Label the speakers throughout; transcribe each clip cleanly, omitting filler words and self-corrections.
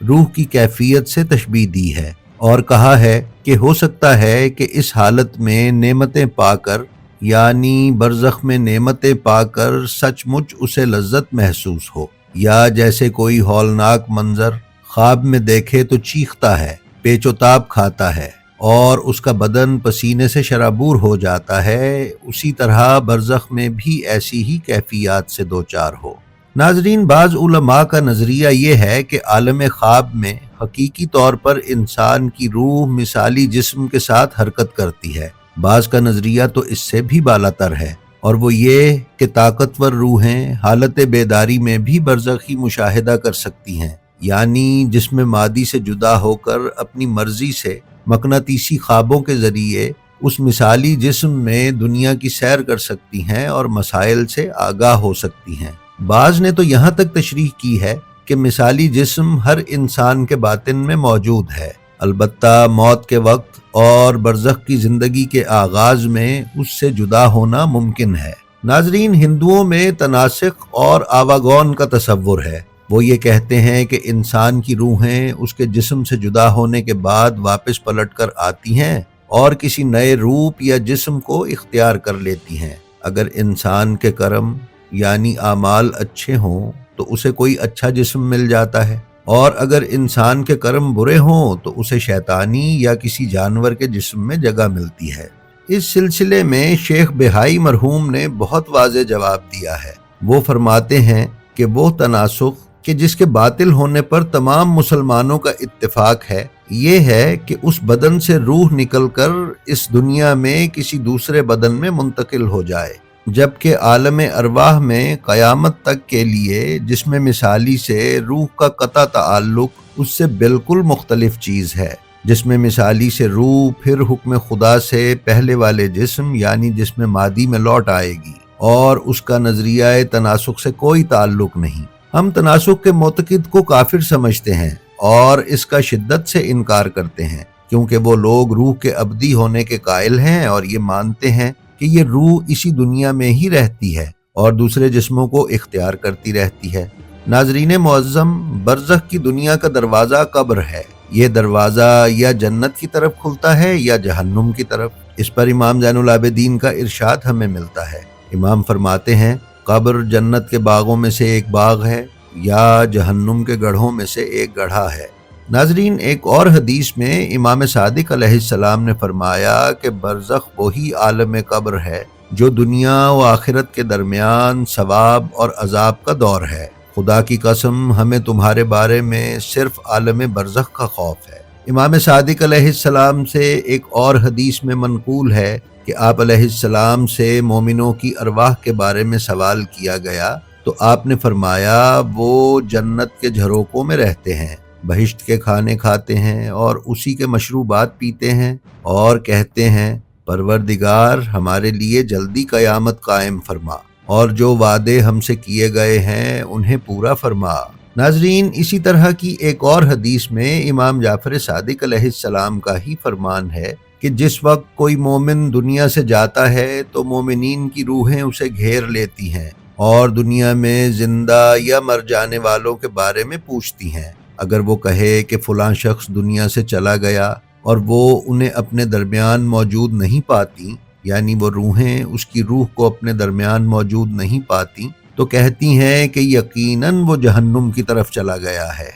Speaker 1: روح کی کیفیت سے تشبیہ دی ہے اور کہا ہے کہ ہو سکتا ہے کہ اس حالت میں نعمتیں پا کر یعنی برزخ میں نعمتیں پا کر سچ مچ اسے لذت محسوس ہو، یا جیسے کوئی ہولناک منظر خواب میں دیکھے تو چیختا ہے، پیچ و تاب کھاتا ہے اور اس کا بدن پسینے سے شرابور ہو جاتا ہے، اسی طرح برزخ میں بھی ایسی ہی کیفیات سے دوچار ہو۔ ناظرین، بعض علماء کا نظریہ یہ ہے کہ عالم خواب میں حقیقی طور پر انسان کی روح مثالی جسم کے ساتھ حرکت کرتی ہے۔ بعض کا نظریہ تو اس سے بھی بالاتر ہے، اور وہ یہ کہ طاقتور روحیں حالت بیداری میں بھی برزخی مشاہدہ کر سکتی ہیں، یعنی جسم مادی سے جدا ہو کر اپنی مرضی سے مقناطیسی خوابوں کے ذریعے اس مثالی جسم میں دنیا کی سیر کر سکتی ہیں اور مسائل سے آگاہ ہو سکتی ہیں۔ بعض نے تو یہاں تک تشریح کی ہے کہ مثالی جسم ہر انسان کے باطن میں موجود ہے، البتہ موت کے وقت اور برزخ کی زندگی کے آغاز میں اس سے جدا ہونا ممکن ہے۔ ناظرین، ہندوؤں میں تناسخ اور آواگون کا تصور ہے۔ وہ یہ کہتے ہیں کہ انسان کی روحیں اس کے جسم سے جدا ہونے کے بعد واپس پلٹ کر آتی ہیں اور کسی نئے روپ یا جسم کو اختیار کر لیتی ہیں۔ اگر انسان کے کرم یعنی اعمال اچھے ہوں تو اسے کوئی اچھا جسم مل جاتا ہے، اور اگر انسان کے کرم برے ہوں تو اسے شیطانی یا کسی جانور کے جسم میں جگہ ملتی ہے۔ اس سلسلے میں شیخ بہائی مرحوم نے بہت واضح جواب دیا ہے۔ وہ فرماتے ہیں کہ وہ تناسخ کہ جس کے باطل ہونے پر تمام مسلمانوں کا اتفاق ہے، یہ ہے کہ اس بدن سے روح نکل کر اس دنیا میں کسی دوسرے بدن میں منتقل ہو جائے، جبکہ عالم ارواح میں قیامت تک کے لیے جسم مثالی سے روح کا قطع تعلق اس سے بالکل مختلف چیز ہے۔ جسم مثالی سے روح پھر حکم خدا سے پہلے والے جسم یعنی جسم مادی میں لوٹ آئے گی، اور اس کا نظریہ تناسخ سے کوئی تعلق نہیں۔ ہم تناسخ کے معتقد کو کافر سمجھتے ہیں اور اس کا شدت سے انکار کرتے ہیں، کیونکہ وہ لوگ روح کے ابدی ہونے کے قائل ہیں اور یہ مانتے ہیں کہ یہ روح اسی دنیا میں ہی رہتی ہے اور دوسرے جسموں کو اختیار کرتی رہتی ہے۔ ناظرین معظم، برزخ کی دنیا کا دروازہ قبر ہے۔ یہ دروازہ یا جنت کی طرف کھلتا ہے یا جہنم کی طرف۔ اس پر امام زین العابدین کا ارشاد ہمیں ملتا ہے۔ امام فرماتے ہیں، قبر جنت کے باغوں میں سے ایک باغ ہے یا جہنم کے گڑھوں میں سے ایک گڑھا ہے۔ ناظرین، ایک اور حدیث میں امام صادق علیہ السلام نے فرمایا کہ برزخ وہی عالم قبر ہے جو دنیا و آخرت کے درمیان ثواب اور عذاب کا دور ہے۔ خدا کی قسم، ہمیں تمہارے بارے میں صرف عالم برزخ کا خوف ہے۔ امام صادق علیہ السلام سے ایک اور حدیث میں منقول ہے کہ آپ علیہ السلام سے مومنوں کی ارواح کے بارے میں سوال کیا گیا تو آپ نے فرمایا وہ جنت کے جھروکوں میں رہتے ہیں، بہشت کے کھانے کھاتے ہیں اور اسی کے مشروبات پیتے ہیں، اور کہتے ہیں پروردگار ہمارے لیے جلدی قیامت قائم فرما اور جو وعدے ہم سے کیے گئے ہیں انہیں پورا فرما۔ ناظرین، اسی طرح کی ایک اور حدیث میں امام جعفر صادق علیہ السلام کا ہی فرمان ہے کہ جس وقت کوئی مومن دنیا سے جاتا ہے تو مومنین کی روحیں اسے گھیر لیتی ہیں اور دنیا میں زندہ یا مر جانے والوں کے بارے میں پوچھتی ہیں۔ اگر وہ کہے کہ فلاں شخص دنیا سے چلا گیا اور وہ انہیں اپنے درمیان موجود نہیں پاتی، یعنی وہ روحیں اس کی روح کو اپنے درمیان موجود نہیں پاتی، تو کہتی ہیں کہ یقیناً وہ جہنم کی طرف چلا گیا ہے۔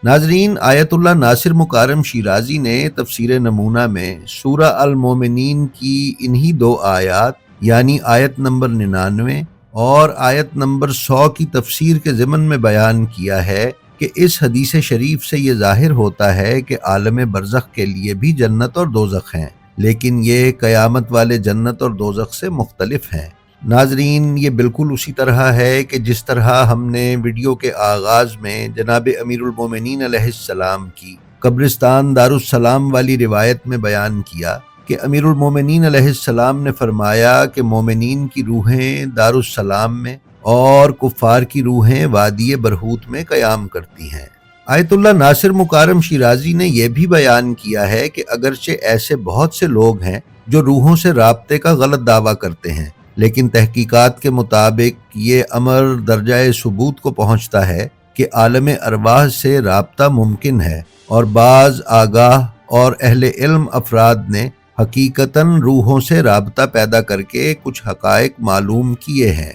Speaker 1: ناظرین، آیت اللہ ناصر مکارم شیرازی نے تفسیر نمونہ میں سورہ المومنین کی انہی دو آیات یعنی آیت نمبر 99 اور آیت نمبر 100 کی تفسیر کے ضمن میں بیان کیا ہے کہ اس حدیث شریف سے یہ ظاہر ہوتا ہے کہ عالم برزخ کے لیے بھی جنت اور دوزخ ہیں، لیکن یہ قیامت والے جنت اور دوزخ سے مختلف ہیں۔ ناظرین، یہ بالکل اسی طرح ہے کہ جس طرح ہم نے ویڈیو کے آغاز میں جناب امیر المومنین علیہ السلام کی قبرستان دارالسلام والی روایت میں بیان کیا کہ امیر المومنین علیہ السلام نے فرمایا کہ مومنین کی روحیں دارالسلام میں اور کفار کی روحیں وادی برہوت میں قیام کرتی ہیں۔ آیت اللہ ناصر مکارم شیرازی نے یہ بھی بیان کیا ہے کہ اگرچہ ایسے بہت سے لوگ ہیں جو روحوں سے رابطے کا غلط دعویٰ کرتے ہیں، لیکن تحقیقات کے مطابق یہ امر درجہ ثبوت کو پہنچتا ہے کہ عالم ارواح سے رابطہ ممکن ہے، اور بعض آگاہ اور اہل علم افراد نے حقیقتاً روحوں سے رابطہ پیدا کر کے کچھ حقائق معلوم کیے ہیں۔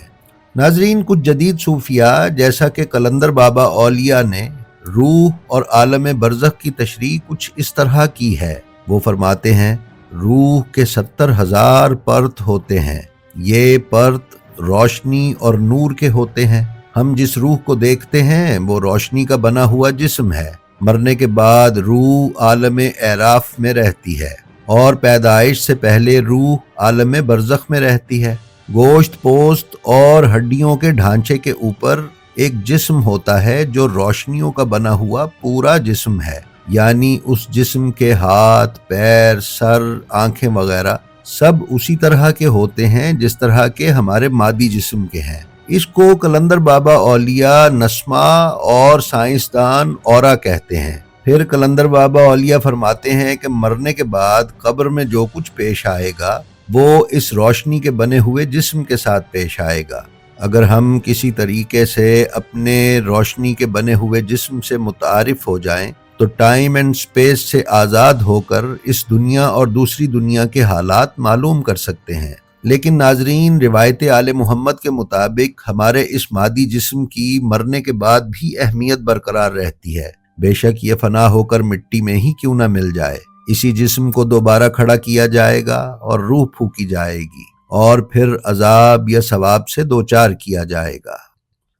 Speaker 1: ناظرین، کچھ جدید صوفیاء جیسا کہ قلندر بابا اولیاء نے روح اور عالم برزخ کی تشریح کچھ اس طرح کی ہے۔ وہ فرماتے ہیں، روح کے 70,000 پرت ہوتے ہیں، یہ پرت روشنی اور نور کے ہوتے ہیں۔ ہم جس روح کو دیکھتے ہیں وہ روشنی کا بنا ہوا جسم ہے۔ مرنے کے بعد روح عالم اعراف میں رہتی ہے، اور پیدائش سے پہلے روح عالم برزخ میں رہتی ہے۔ گوشت پوست اور ہڈیوں کے ڈھانچے کے اوپر ایک جسم ہوتا ہے جو روشنیوں کا بنا ہوا پورا جسم ہے، یعنی اس جسم کے ہاتھ، پیر، سر، آنکھیں وغیرہ سب اسی طرح کے ہوتے ہیں جس طرح کے ہمارے مادی جسم کے ہیں۔ اس کو قلندر بابا اولیاء نسمہ اور سائنسدان اورا کہتے ہیں۔ پھر قلندر بابا اولیاء فرماتے ہیں کہ مرنے کے بعد قبر میں جو کچھ پیش آئے گا وہ اس روشنی کے بنے ہوئے جسم کے ساتھ پیش آئے گا۔ اگر ہم کسی طریقے سے اپنے روشنی کے بنے ہوئے جسم سے متعارف ہو جائیں تو ٹائم اینڈ سپیس سے آزاد ہو کر اس دنیا اور دوسری دنیا کے حالات معلوم کر سکتے ہیں۔ لیکن ناظرین، روایت آل محمد کے مطابق ہمارے اس مادی جسم کی مرنے کے بعد بھی اہمیت برقرار رہتی ہے، بے شک یہ فنا ہو کر مٹی میں ہی کیوں نہ مل جائے۔ اسی جسم کو دوبارہ کھڑا کیا جائے گا اور روح پھونکی جائے گی، اور پھر عذاب یا ثواب سے دوچار کیا جائے گا۔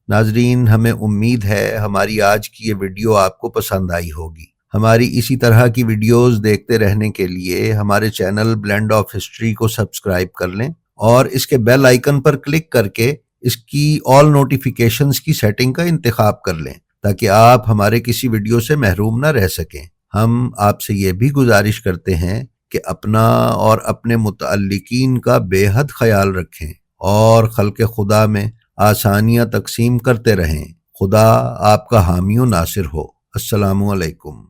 Speaker 1: ناظرین، ہمیں امید ہے ہماری آج کی یہ ویڈیو آپ کو پسند آئی ہوگی۔ ہماری اسی طرح کی ویڈیوز دیکھتے رہنے کے لیے ہمارے چینل بلینڈ آف ہسٹری کو سبسکرائب کر لیں، اور اس کے بیل آئیکن پر کلک کر کے اس کی آل نوٹیفیکیشنز کی سیٹنگ کا انتخاب کر لیں تاکہ آپ ہمارے کسی ویڈیو سے محروم نہ رہ سکیں۔ ہم آپ سے یہ بھی گزارش کرتے ہیں کہ اپنا اور اپنے متعلقین کا بے حد خیال رکھیں اور خلق خدا میں آسانیاں تقسیم کرتے رہیں۔ خدا آپ کا حامی و ناصر ہو۔ السلام علیکم۔